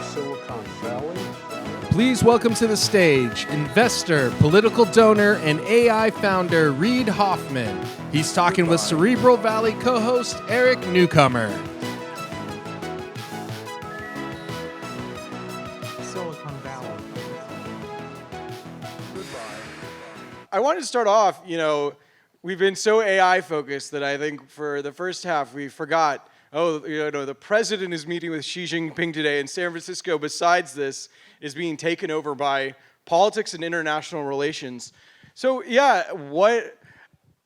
Silicon Valley. Please welcome to the stage investor, political donor, and AI founder Reid Hoffman. He's talking with Cerebral Valley co-host Eric Newcomer. Silicon Valley. I wanted to start off, we've been so AI focused that I think for the first half we forgot, the president is meeting with Xi Jinping today in San Francisco. Besides this, is being taken over by politics and international relations. So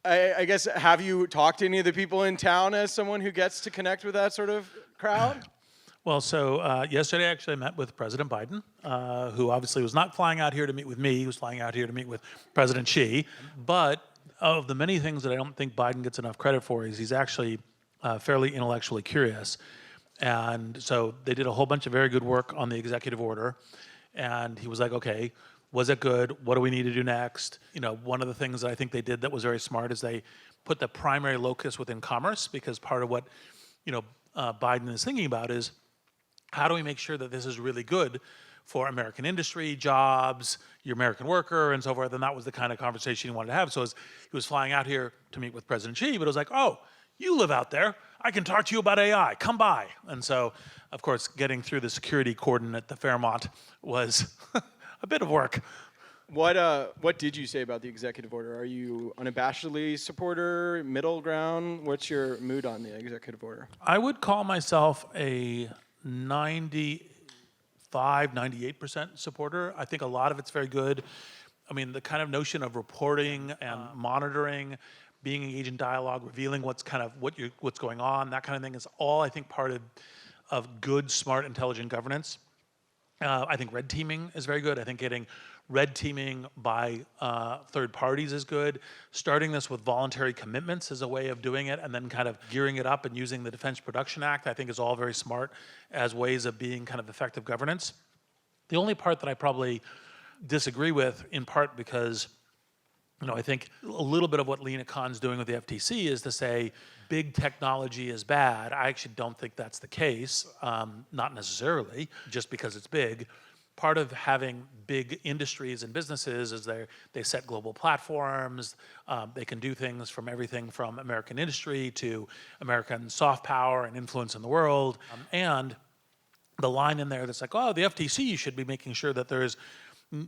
I guess, have you talked to any of the people in town as someone who gets to connect with that sort of crowd? Well, so yesterday actually I met with President Biden, who obviously was not flying out here to meet with me. He was flying out here to meet with President Xi. But of the many things that I don't think Biden gets enough credit for is he's actually fairly intellectually curious. And so they did a whole bunch of very good work on the executive order. And he was like, okay, was it good? What do we need to do next? One of the things that I think they did that was very smart is they put the primary locus within commerce, because part of what Biden is thinking about is, how do we make sure that this is really good for American industry, jobs, your American worker, and so forth? And that was the kind of conversation he wanted to have. So he was flying out here to meet with President Xi, but it was like, oh, you live out there. I can talk to you about AI. Come by. And so, of course, getting through the security cordon at the Fairmont was a bit of work. What did you say about the executive order? Are you unabashedly supporter, middle ground? What's your mood on the executive order? I would call myself a 98% supporter. I think a lot of it's very good. I mean, the kind of notion of reporting and monitoring, being engaged in dialogue, revealing what's going on, that kind of thing is all, I think, part of good, smart, intelligent governance. I think red teaming is very good. I think getting red teaming by third parties is good. Starting this with voluntary commitments is a way of doing it, and then kind of gearing it up and using the Defense Production Act, I think, is all very smart as ways of being kind of effective governance. The only part that I probably disagree with, in part because I think a little bit of what Lina Khan's doing with the FTC is to say big technology is bad. I actually don't think that's the case, not necessarily, just because it's big. Part of having big industries and businesses is they set global platforms. They can do things from everything from American industry to American soft power and influence in the world. And the line in there that's like, oh, the FTC should be making sure that there is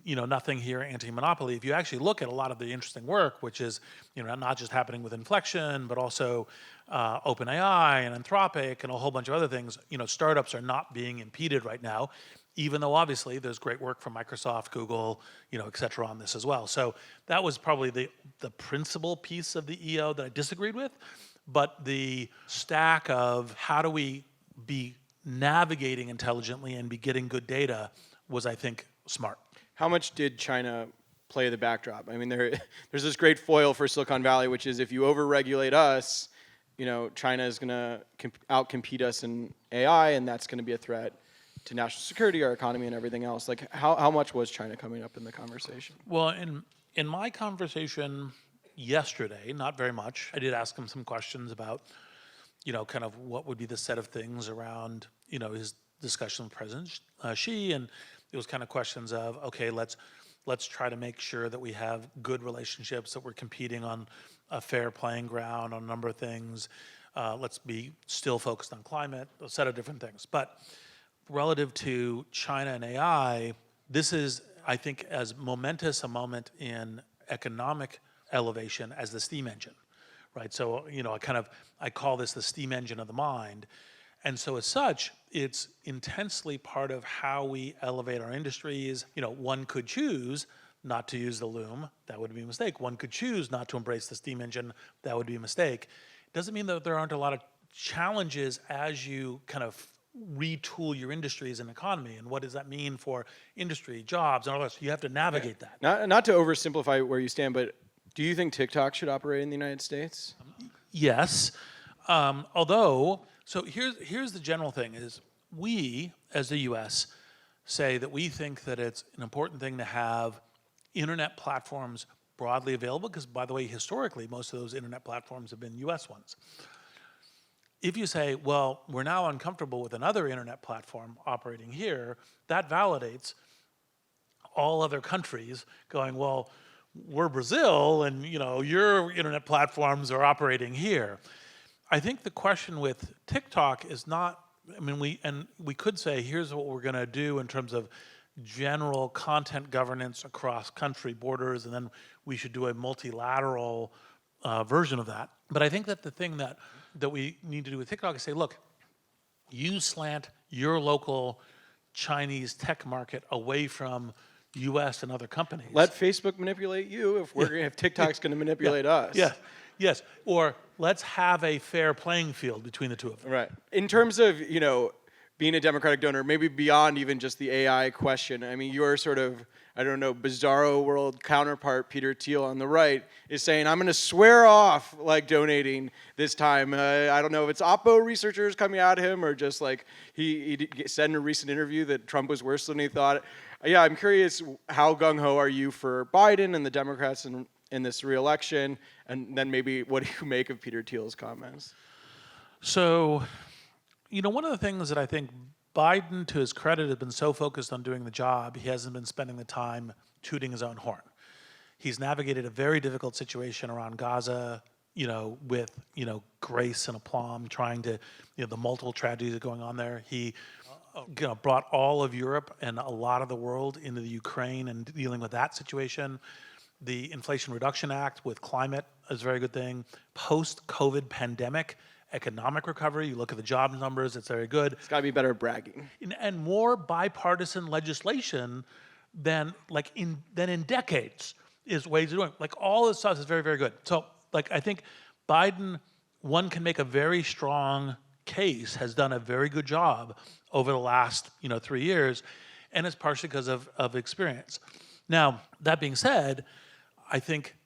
nothing here anti-monopoly. If you actually look at a lot of the interesting work, which is not just happening with Inflection, but also OpenAI and Anthropic and a whole bunch of other things, startups are not being impeded right now, even though obviously there's great work from Microsoft, Google, et cetera on this as well. So that was probably the principal piece of the EO that I disagreed with. But the stack of how do we be navigating intelligently and be getting good data was, I think, smart. How much did China play the backdrop? I mean, there's this great foil for Silicon Valley, which is if you overregulate us, China is going to outcompete us in AI, and that's going to be a threat to national security, our economy, and everything else. Like, how much was China coming up in the conversation? Well, in my conversation yesterday, not very much. I did ask him some questions about, kind of what would be the set of things around, his discussion with President Xi, and it was kind of questions of, okay, let's try to make sure that we have good relationships, that we're competing on a fair playing ground on a number of things. Let's be still focused on climate, a set of different things. But relative to China and AI, this is, I think, as momentous a moment in economic elevation as the steam engine, right? So, I call this the steam engine of the mind. And so as such, it's intensely part of how we elevate our industries. One could choose not to use the loom. That would be a mistake. One could choose not to embrace the steam engine. That would be a mistake. It doesn't mean that there aren't a lot of challenges as you kind of retool your industries and economy. And what does that mean for industry, jobs, and all that? You have to navigate that. Not to oversimplify where you stand, but do you think TikTok should operate in the United States? Yes. Although... So here's the general thing is we, as the US, say that we think that it's an important thing to have internet platforms broadly available, because, by the way, historically, most of those internet platforms have been US ones. if you say, well, we're now uncomfortable with another internet platform operating here, that validates all other countries going, well, we're Brazil and your internet platforms are operating here. I think the question with TikTok is not, we could say, here's what we're gonna do in terms of general content governance across country borders, and then we should do a multilateral version of that. But I think that the thing that we need to do with TikTok is say, look, you slant your local Chinese tech market away from US and other companies. Let Facebook manipulate you if TikTok's going to manipulate us. Yes. Or let's have a fair playing field between the two of them. Right. In terms of, being a Democratic donor, maybe beyond even just the AI question, I mean, your sort of, bizarro world counterpart, Peter Thiel on the right, is saying, I'm going to swear off donating this time. I don't know if it's Oppo researchers coming at him or just he said in a recent interview that Trump was worse than he thought. Yeah, I'm curious, how gung-ho are you for Biden and the Democrats in this re-election? And then maybe what do you make of Peter Thiel's comments? So, one of the things that I think Biden, to his credit, has been so focused on doing the job, he hasn't been spending the time tooting his own horn. He's navigated a very difficult situation around Gaza, with, grace and aplomb, trying to, the multiple tragedies that are going on there. He brought all of Europe and a lot of the world into the Ukraine and dealing with that situation. The Inflation Reduction Act with climate is a very good thing. Post-COVID pandemic, economic recovery, you look at the job numbers, it's very good. It's got to be better at bragging. And more bipartisan legislation than in decades is ways of doing. All this stuff is very, very good. So I think Biden, one can make a very strong case, has done a very good job over the last 3 years, and it's partially because of experience. Now, that being said, I think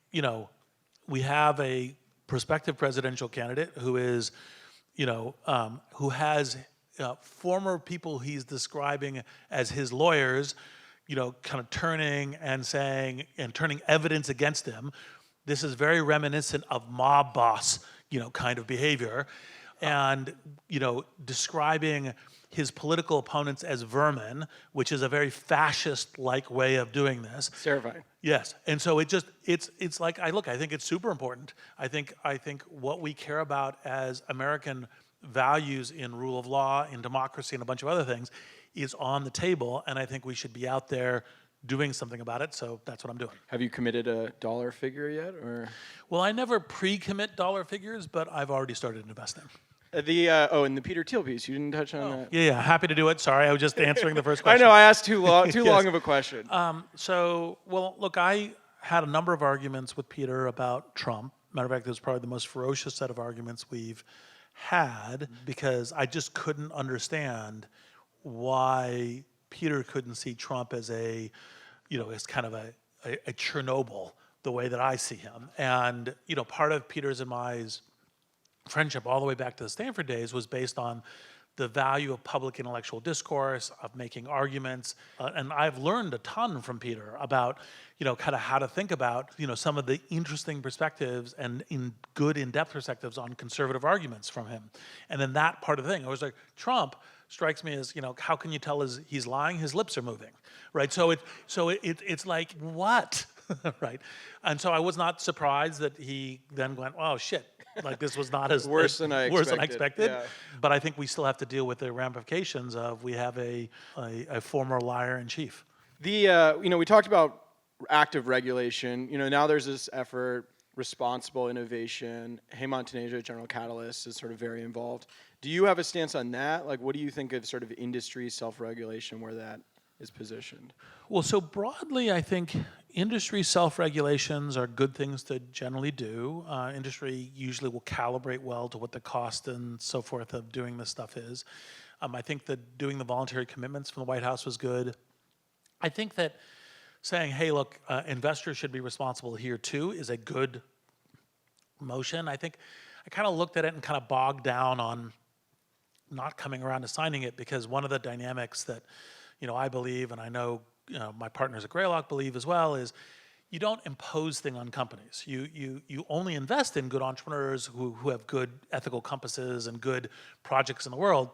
we have a prospective presidential candidate who is, who has former people he's describing as his lawyers, kind of turning evidence against him. This is very reminiscent of mob boss, kind of behavior, and describing his political opponents as vermin, which is a very fascist-like way of doing this. Terrifying. Yes, and so I think it's super important. I think what we care about as American values in rule of law, in democracy, and a bunch of other things is on the table, and I think we should be out there doing something about it, so that's what I'm doing. Have you committed a dollar figure yet, or? Well, I never pre-commit dollar figures, but I've already started investing. And the Peter Thiel piece, you didn't touch on that. Yeah, happy to do it. Sorry, I was just answering the first question. I know, I asked too long of a question. Look, I had a number of arguments with Peter about Trump. Matter of fact, it was probably the most ferocious set of arguments we've had, because I just couldn't understand why Peter couldn't see Trump as as kind of a Chernobyl, the way that I see him. And, part of Peter's and my friendship all the way back to the Stanford days was based on the value of public intellectual discourse, of making arguments. And I've learned a ton from Peter about, kind of how to think about, some of the interesting perspectives and in-depth perspectives on conservative arguments from him. And then that part of the thing, I was like, Trump strikes me as, how can you tell he's lying? His lips are moving, right? So it's like, what? Right? And so I was not surprised that he then went, oh shit, this was not as worse than I expected. Yeah. But I think we still have to deal with the ramifications of we have a former liar in chief. We talked about active regulation. Now there's this effort, responsible innovation. Hemant Taneja, General Catalyst, is sort of very involved. Do you have a stance on that? What do you think of sort of industry self-regulation, where that is positioned? Well, so broadly, I think industry self-regulations are good things to generally do. Industry usually will calibrate well to what the cost and so forth of doing this stuff is. I think that doing the voluntary commitments from the White House was good. I think that saying, hey, look, investors should be responsible here too is a good motion. I think I kind of looked at it and kind of bogged down on not coming around to signing it, because one of the dynamics that I believe, and I know my partners at Greylock believe as well, is you don't impose things on companies. You only invest in good entrepreneurs who have good ethical compasses and good projects in the world.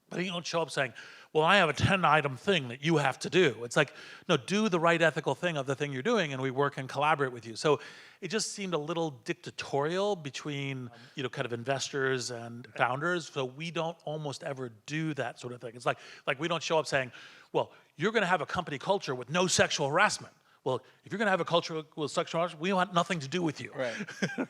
But you don't show up saying, well, I have a 10-item thing that you have to do. It's like, no, do the right ethical thing of the thing you're doing, and we work and collaborate with you. So it just seemed a little dictatorial between, kind of investors and founders. So we don't almost ever do that sort of thing. It's like we don't show up saying, well, you're going to have a company culture with no sexual harassment. Well, if you're going to have a culture with sexual harassment, we want nothing to do with you. Right.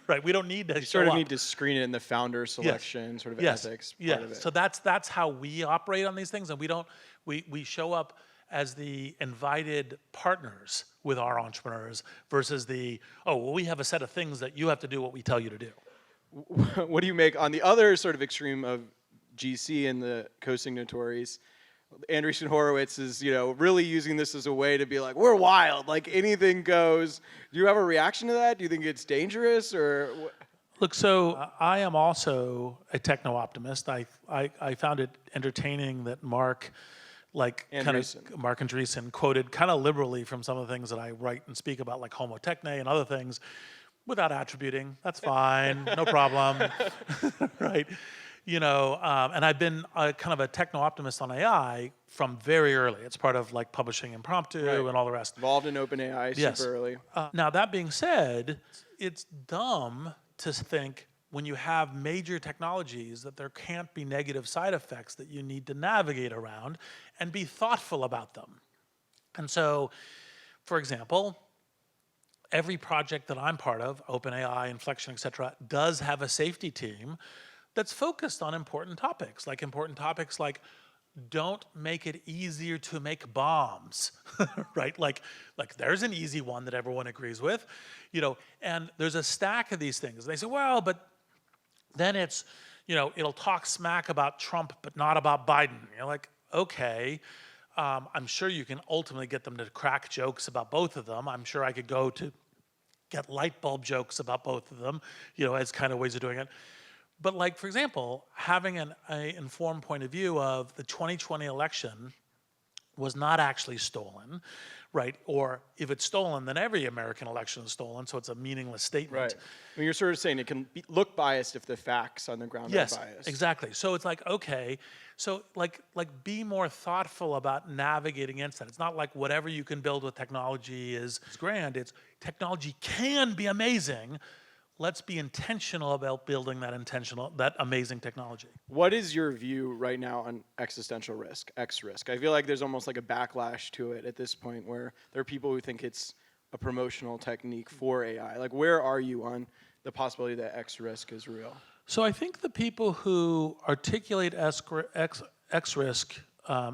Right. We don't need to. You sort of need to screen it in the founder selection, sort of ethics part of it. So that's how we operate on these things, and we show up as the invited partners with our entrepreneurs versus we have a set of things that you have to do what we tell you to do. What do you make on the other sort of extreme of GC and the co-signatories? Andreessen Horowitz is, really using this as a way to be like, we're wild, like anything goes. Do you have a reaction to that? Do you think it's dangerous or? Look, so I am also a techno-optimist. I found it entertaining that Mark Andreessen quoted kind of liberally from some of the things that I write and speak about, like homo techne and other things, without attributing. That's fine, no problem, right? And I've been kind of a techno-optimist on AI from very early. It's part of like publishing impromptu and all the rest. Involved in OpenAI super early. Now that being said, it's dumb to think when you have major technologies that there can't be negative side effects that you need to navigate around and be thoughtful about them. And so, for example, every project that I'm part of, OpenAI, Inflection, et cetera, does have a safety team that's focused on important topics like don't make it easier to make bombs, right? Like there's an easy one that everyone agrees with, and there's a stack of these things. They say, well, but then it's, it'll talk smack about Trump, but not about Biden. You're like, okay, I'm sure you can ultimately get them to crack jokes about both of them. I'm sure I could go to get light bulb jokes about both of them, as kind of ways of doing it. But like, for example, having an informed point of view of the 2020 election was not actually stolen, right? Or if it's stolen, then every American election is stolen, so it's a meaningless statement. Right. I mean, you're sort of saying it can look biased if the facts on the ground are biased. Yes, exactly. So it's like, okay, so like be more thoughtful about navigating against that. It's not like whatever you can build with technology is grand. It's technology can be amazing. Let's be intentional about building that amazing technology. What is your view right now on existential risk, X risk? I feel like there's almost like a backlash to it at this point where there are people who think it's a promotional technique for AI. Like, where are you on the possibility that X risk is real? So I think the people who articulate X risk,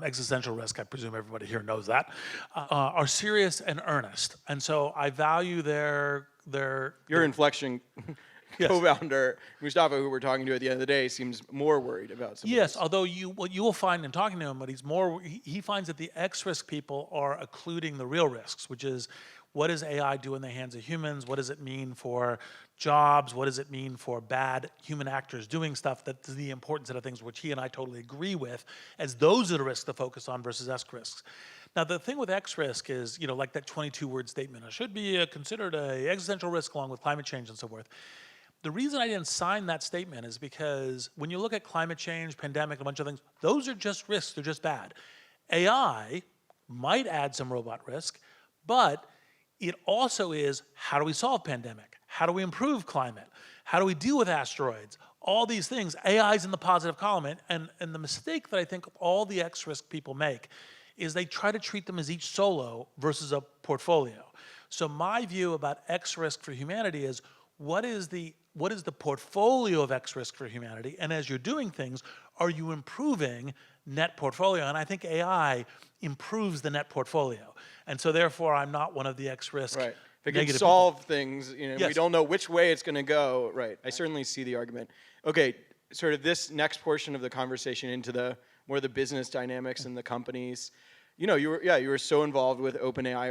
existential risk, I presume everybody here knows that, are serious and earnest. And so I value their Your Inflection co-founder, Mustafa, who we're talking to at the end of the day, seems more worried about some of Yes, this. although what you will find in talking to him, but he finds that the X-risk people are occluding the real risks, which is what does AI do in the hands of humans? What does it mean for jobs? What does it mean for bad human actors doing stuff? That's the important set of things which he and I totally agree with, as those are the risks to focus on versus X risks. Now, the thing with X risk is, like that 22-word statement, it should be considered an existential risk along with climate change and so forth. The reason I didn't sign that statement is because when you look at climate change, pandemic, a bunch of things, those are just risks, they're just bad. AI might add some robot risk, but it also is, how do we solve pandemic? How do we improve climate? How do we deal with asteroids? All these things, AI is in the positive column. And the mistake that I think all the X-risk people make is they try to treat them as each solo versus a portfolio. So my view about X-risk for humanity is, what is the portfolio of X-risk for humanity? And as you're doing things, are you improving net portfolio? And I think AI improves the net portfolio. And so therefore, I'm not one of the X-risk Right. If it negative can solve people. things, Yes. we don't know which way it's going to go. Right. I certainly see the argument. Okay, sort of this next portion of the conversation into the more the business dynamics and the companies. You were so involved with OpenAI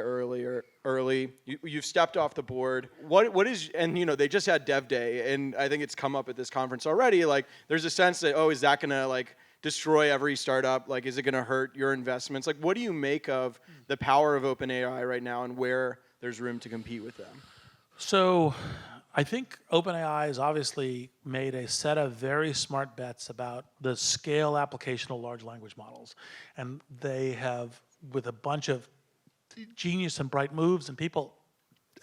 early. You've stepped off the board. What is, and they just had Dev Day, and I think it's come up at this conference already. Like, there's a sense that, is that gonna like destroy every startup? Like, is it gonna hurt your investments? Like, what do you make of the power of OpenAI right now and where there's room to compete with them? So I think OpenAI has obviously made a set of very smart bets about the scale application of large language models. And they have, with a bunch of genius and bright moves, and people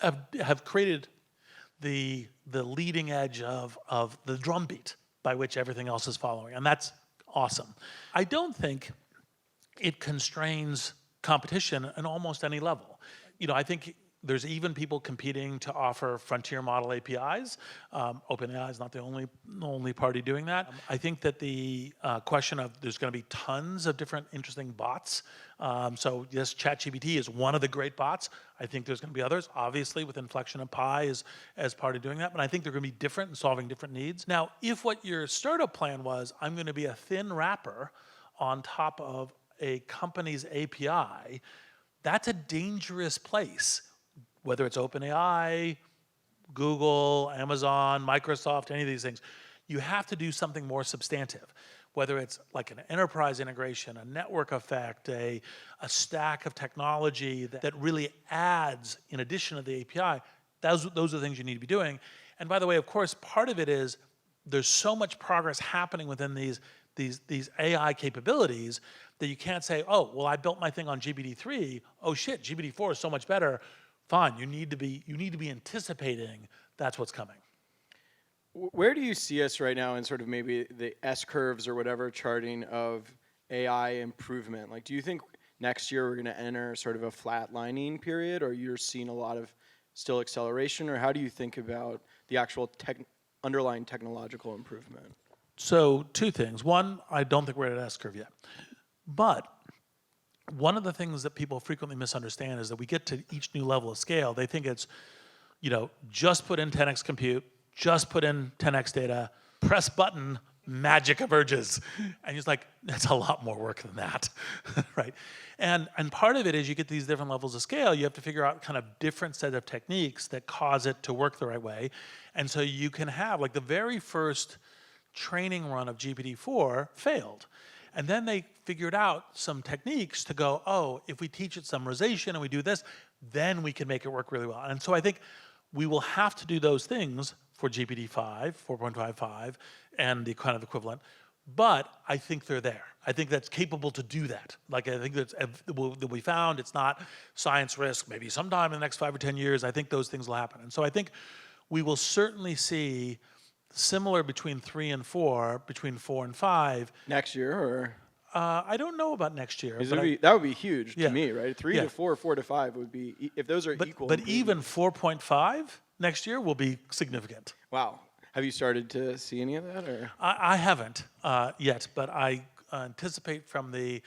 have created the leading edge of the drumbeat by which everything else is following. And that's awesome. I don't think it constrains competition at almost any level. I think there's even people competing to offer frontier model APIs. OpenAI is not the only party doing that. I think that the question of there's going to be tons of different interesting bots. So yes, ChatGPT is one of the great bots. I think there's going to be others, obviously, with Inflection and Pi as part of doing that. But I think they're going to be different and solving different needs. Now, if what your startup plan was, I'm going to be a thin wrapper on top of a company's API, that's a dangerous place. Whether it's OpenAI, Google, Amazon, Microsoft, any of these things, you have to do something more substantive. Whether it's like an enterprise integration, a network effect, a stack of technology that really adds in addition to the API, those are the things you need to be doing. And by the way, of course, part of it is there's so much progress happening within these AI capabilities that you can't say, oh, well, I built my thing on GPT-3. Oh shit, GPT-4 is so much better. Fine, you need to be anticipating that's what's coming. Where do you see us right now in sort of maybe the S-curves or whatever charting of AI improvement? Like, do you think next year we're going to enter sort of a flatlining period, or you're seeing a lot of still acceleration, or how do you think about the actual underlying technological improvement? So two things. One, I don't think we're at an S-curve yet. But one of the things that people frequently misunderstand is that we get to each new level of scale, they think it's, just put in 10x compute, just put in 10x data, press button, magic emerges. And it's like, that's a lot more work than that, right? And part of it is you get these different levels of scale, you have to figure out kind of different set of techniques that cause it to work the right way. And so you can have, like the very first training run of GPT-4 failed. And then they figured out some techniques to go, oh, if we teach it summarization and we do this, then we can make it work really well. And so I think we will have to do those things for GPT-5, 4.55, and the kind of equivalent. But I think they're there. I think that's capable to do that. Like, I think that we found it's not science risk. Maybe sometime in the next 5 or 10 years, I think those things will happen. And so I think we will certainly see similar between 3 and 4, between 4 and 5. Next year, or? I don't know about next year. That would be huge Yeah. to me, right? 3 Yeah. to 4, 4 to 5 would be, if those are equal. But even 4.5 next year will be significant. Wow. Have you started to see any of that, or? I haven't yet, but I anticipate from the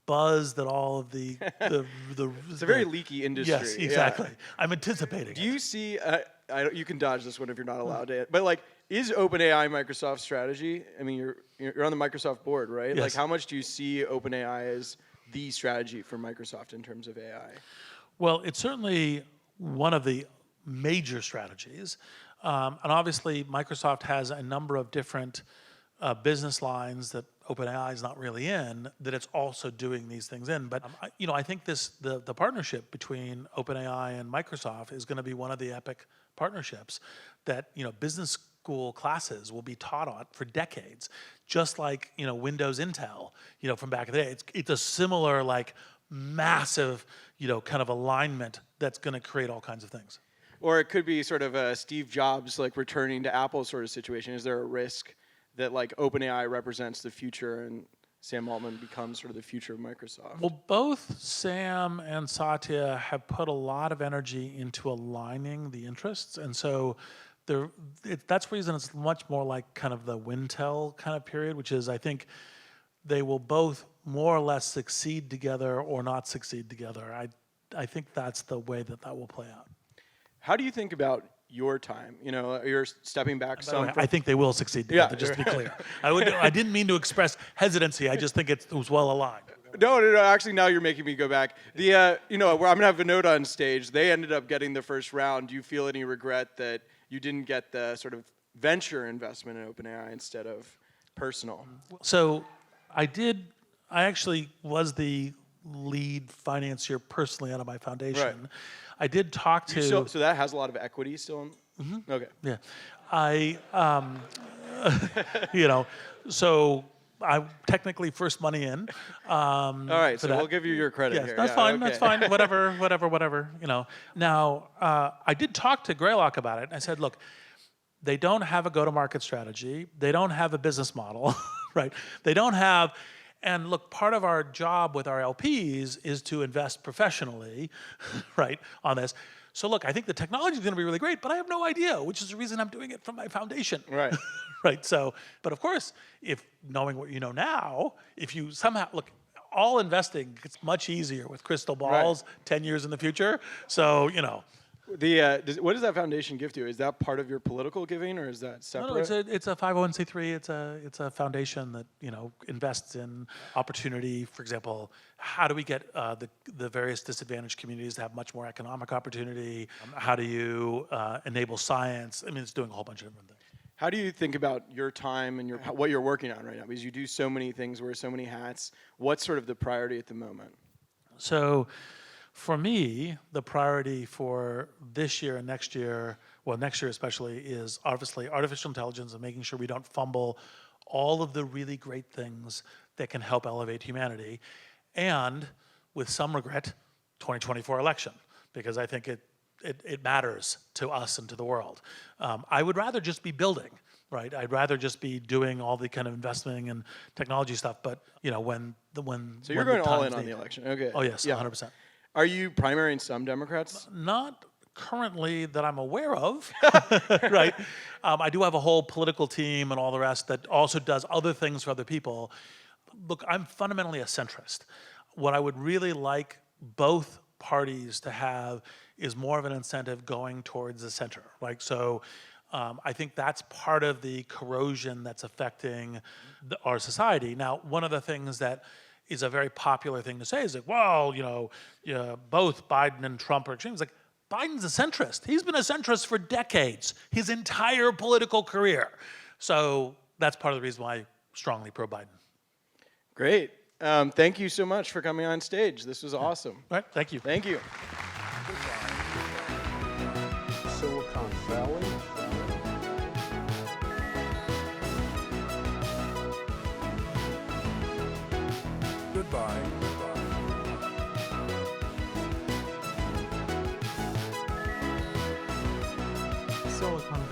buzz that all of the It's a very leaky industry. Yes, exactly. Yeah. I'm anticipating. Do you see? You can dodge this one if you're not allowed to. But like, is OpenAI Microsoft's strategy? I mean, you're on the Microsoft board, right? Yes. Like, how much do you see OpenAI as the strategy for Microsoft in terms of AI? Well, it's certainly one of the major strategies, and obviously Microsoft has a number of different business lines that OpenAI is not really in, that it's also doing these things in. But I think the partnership between OpenAI and Microsoft is going to be one of the epic partnerships that business school classes will be taught on for decades, just like Windows Intel from back in the day. It's a similar like massive kind of alignment that's going to create all kinds of things. Or it could be sort of a Steve Jobs like returning to Apple sort of situation. Is there a risk that like OpenAI represents the future and Sam Altman becomes sort of the future of Microsoft? Well, both Sam and Satya have put a lot of energy into aligning the interests, and so that's the reason it's much more like kind of the Wintel kind of period, which is I think they will both more or less succeed together or not succeed together. I think that's the way that will play out. How do you think about your time? You're stepping back some. I think they will succeed together, just to be clear. I didn't mean to express hesitancy. I just think it was well aligned. No. Actually, now you're making me go back. I'm gonna have a note on stage. They ended up getting the first round. Do you feel any regret that you didn't get the sort of venture investment in OpenAI instead of personal? So I actually was the lead financier personally out of my foundation. Right. I did talk to. So that has a lot of equity still. Okay. Yeah, I, so I'm technically first money in. All right. So that. we'll give you your credit Yes, here. that's Yeah, fine. okay. That's fine. Whatever. Now, I did talk to Greylock about it. I said, look, they don't have a go-to-market strategy. They don't have a business model, right? They don't have. And look, part of our job with our LPs is to invest professionally, right, on this. So look, I think the technology is going to be really great, but I have no idea, which is the reason I'm doing it from my foundation. Right. Right. So, but of course, if knowing what you know now, if you somehow look, all investing gets much easier with crystal balls 10 years in the future. So, What does that foundation give to you? Is that part of your political giving, or is that separate? No, it's a 501c3. It's a foundation that invests in opportunity. For example, how do we get the various disadvantaged communities to have much more economic opportunity? How do you enable science? I mean, it's doing a whole bunch of different things. How do you think about your time and what you're working on right now? Because you do so many things, wear so many hats. What's sort of the priority at the moment? So, for me, the priority for this year and next year, well, next year especially, is obviously artificial intelligence and making sure we don't fumble all of the really great things that can help elevate humanity. And, with some regret, 2024 election, because I think it matters to us and to the world. I would rather just be building, right? I'd rather just be doing all the kind of investing and technology stuff. But when So you're going all in on the election, okay? Oh yes, yeah. 100%. Are you primarying some Democrats? Not currently that I'm aware of, right? I do have a whole political team and all the rest that also does other things for other people. Look, I'm fundamentally a centrist. What I would really like both parties to have is more of an incentive going towards the center. Like, so I think that's part of the corrosion that's affecting our society. Now, one of the things that is a very popular thing to say is like, well, both Biden and Trump are extremes. Like, Biden's a centrist. He's been a centrist for decades, his entire political career. So that's part of the reason why I'm strongly pro-Biden. Great. Thank you so much for coming on stage. This was awesome. All right, thank you. Thank you. Silicon Valley. Goodbye. Silicon